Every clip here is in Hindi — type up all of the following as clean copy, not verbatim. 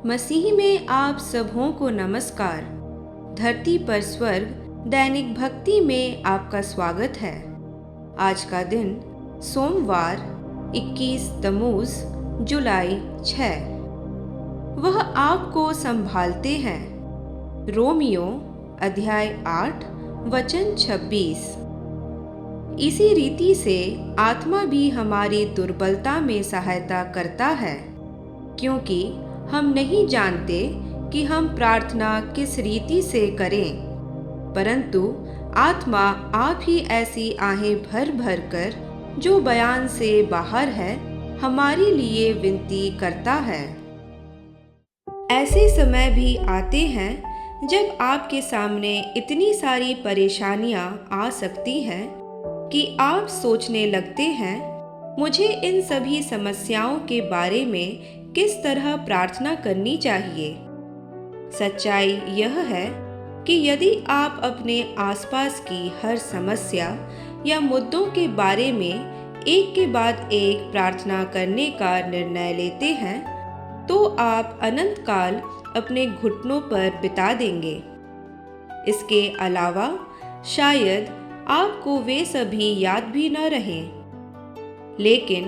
मसीह में आप सबों को नमस्कार। धरती पर स्वर्ग दैनिक भक्ति में आपका स्वागत है। आज का दिन सोमवार 21 तमूज जुलाई 6। वह आपको संभालते हैं। रोमियो अध्याय 8 वचन 26। इसी रीति से आत्मा भी हमारी दुर्बलता में सहायता करता है, क्योंकि हम नहीं जानते कि हम प्रार्थना किस रीति से करें, परंतु आत्मा आप ही ऐसी आहें भर भर कर जो बयान से बाहर है हमारे लिए विनती करता है। ऐसे समय भी आते हैं जब आपके सामने इतनी सारी परेशानियां आ सकती हैं कि आप सोचने लगते हैं, मुझे इन सभी समस्याओं के बारे में किस तरह प्रार्थना करनी चाहिए। सच्चाई यह है कि यदि आप अपने आसपास की हर समस्या या मुद्दों के बारे में एक के बाद एक प्रार्थना करने का निर्णय लेते हैं, तो आप अनंत काल अपने घुटनों पर बिता देंगे। इसके अलावा शायद आपको वे सभी याद भी न रहें। लेकिन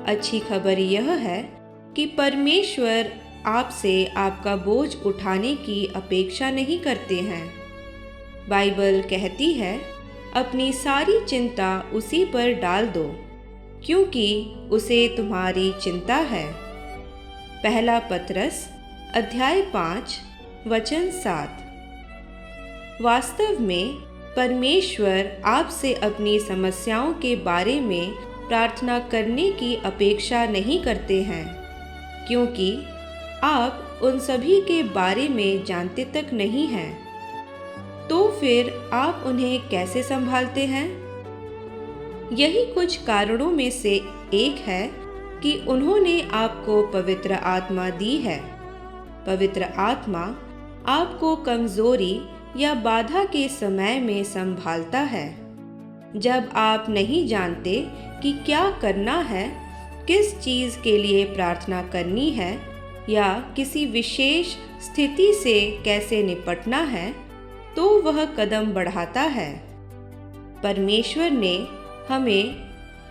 अच्छी खबर यह है कि परमेश्वर आपसे आपका बोझ उठाने की अपेक्षा नहीं करते हैं। बाइबल कहती है, अपनी सारी चिंता उसी पर डाल दो, क्योंकि उसे तुम्हारी चिंता है। पहला पतरस अध्याय 5 वचन 7। वास्तव में परमेश्वर आपसे अपनी समस्याओं के बारे में प्रार्थना करने की अपेक्षा नहीं करते हैं, क्योंकि आप उन सभी के बारे में जानते तक नहीं हैं। तो फिर आप उन्हें कैसे संभालते हैं? यही कुछ कारणों में से एक है कि उन्होंने आपको पवित्र आत्मा दी है। पवित्र आत्मा आपको कमजोरी या बाधा के समय में संभालता है। जब आप नहीं जानते कि क्या करना है, किस चीज़ के लिए प्रार्थना करनी है या किसी विशेष स्थिति से कैसे निपटना है, तो वह कदम बढ़ाता है। परमेश्वर ने हमें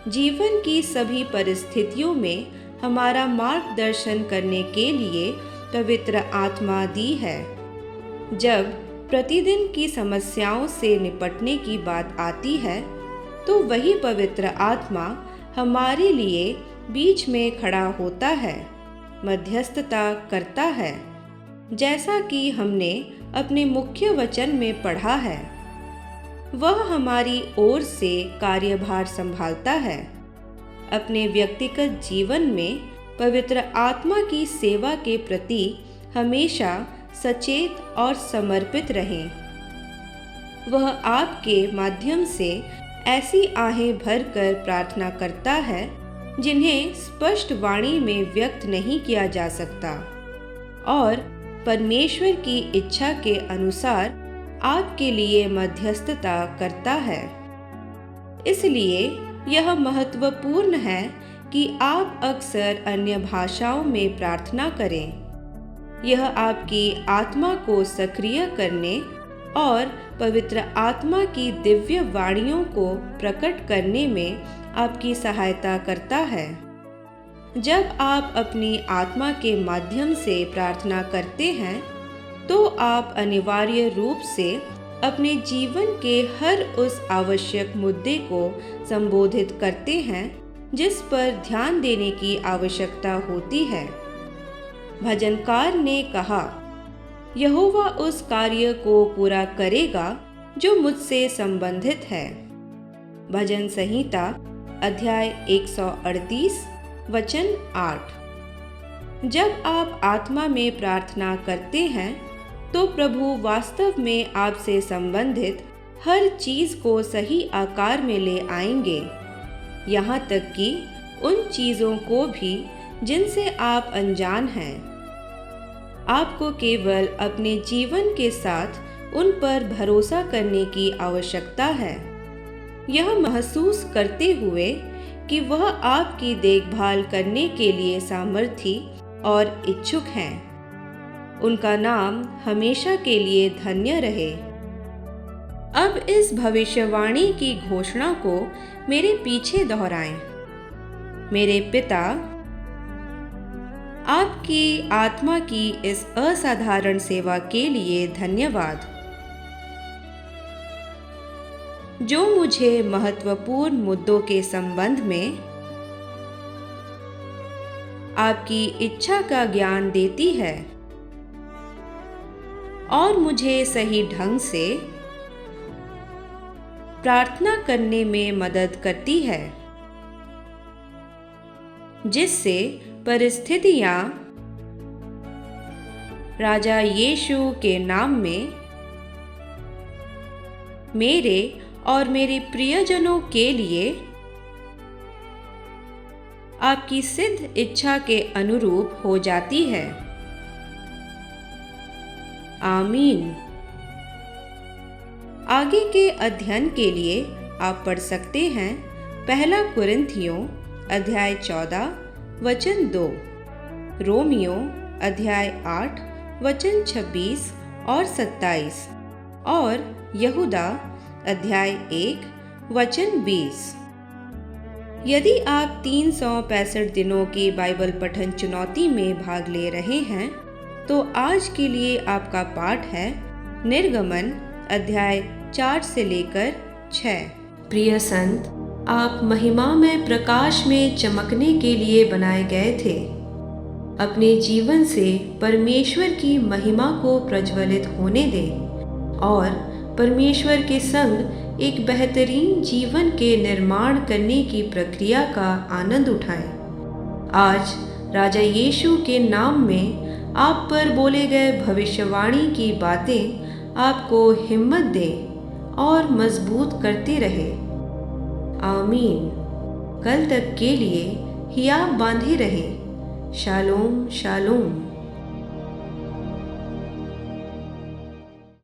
जीवन की सभी परिस्थितियों में हमारा मार्गदर्शन करने के लिए पवित्र आत्मा दी है। जब प्रतिदिन की समस्याओं से निपटने की बात आती है, तो वही पवित्र आत्मा हमारे लिए बीच में खड़ा होता है, मध्यस्थता करता है, जैसा कि हमने अपने मुख्य वचन में पढ़ा है। वह हमारी ओर से कार्यभार संभालता है। अपने व्यक्तिगत जीवन में पवित्र आत्मा की सेवा के प्रति हमेशा सचेत और समर्पित रहें। वह आपके माध्यम से ऐसी आहें भरकर प्रार्थना करता है जिन्हें स्पष्ट वाणी में व्यक्त नहीं किया जा सकता, और परमेश्वर की इच्छा के अनुसार आपके लिए मध्यस्थता करता है। इसलिए यह महत्वपूर्ण है कि आप अक्सर अन्य भाषाओं में प्रार्थना करें। यह आपकी आत्मा को सक्रिय करने और पवित्र आत्मा की दिव्य वाणियों को प्रकट करने में आपकी सहायता करता है। जब आप अपनी आत्मा के माध्यम से प्रार्थना करते हैं, तो आप अनिवार्य रूप से अपने जीवन के हर उस आवश्यक मुद्दे को संबोधित करते हैं जिस पर ध्यान देने की आवश्यकता होती है। भजनकार ने कहा, यहोवा उस कार्य को पूरा करेगा जो मुझसे संबंधित है। भजन संहिता अध्याय 138 वचन 8। जब आप आत्मा में प्रार्थना करते हैं, तो प्रभु वास्तव में आपसे संबंधित हर चीज को सही आकार में ले आएंगे, यहाँ तक कि उन चीजों को भी जिनसे आप अनजान हैं। आपको केवल अपने जीवन के साथ उन पर भरोसा करने की आवश्यकता है, यह महसूस करते हुए कि वह आपकी देखभाल करने के लिए सामर्थी और इच्छुक हैं। उनका नाम हमेशा के लिए धन्य रहे। अब इस भविष्यवाणी की घोषणा को मेरे पीछे दोहराएं। मेरे पिता, आपकी आत्मा की इस असाधारण सेवा के लिए धन्यवाद, जो मुझे महत्वपूर्ण मुद्दों के संबंध में आपकी इच्छा का ज्ञान देती है और मुझे सही ढंग से प्रार्थना करने में मदद करती है, जिससे परिस्थितियां राजा यीशु के नाम में मेरे और मेरे प्रियजनों के लिए आपकी सिद्ध इच्छा के अनुरूप हो जाती है। आमीन। आगे के अध्ययन के लिए आप पढ़ सकते हैं पहला कुरिन्थियों अध्याय 14 वचन 2, रोमियो अध्याय 8 वचन 26 और 27 और यहूदा अध्याय 1 वचन 20। यदि आप 365 दिनों की बाइबल पठन चुनौती में भाग ले रहे हैं तो आज के लिए आपका पाठ है निर्गमन अध्याय 4 से लेकर 6। प्रिय संत, आप महिमा में प्रकाश में चमकने के लिए बनाए गए थे। अपने जीवन से परमेश्वर की महिमा को प्रज्वलित होने दें और परमेश्वर के संग एक बेहतरीन जीवन के निर्माण करने की प्रक्रिया का आनंद उठाएं। आज राजा यीशु के नाम में आप पर बोले गए भविष्यवाणी की बातें आपको हिम्मत दे और मजबूत करते रहे। आमीन। कल तक के लिए हिया बांधे रहे। Shalom shalom.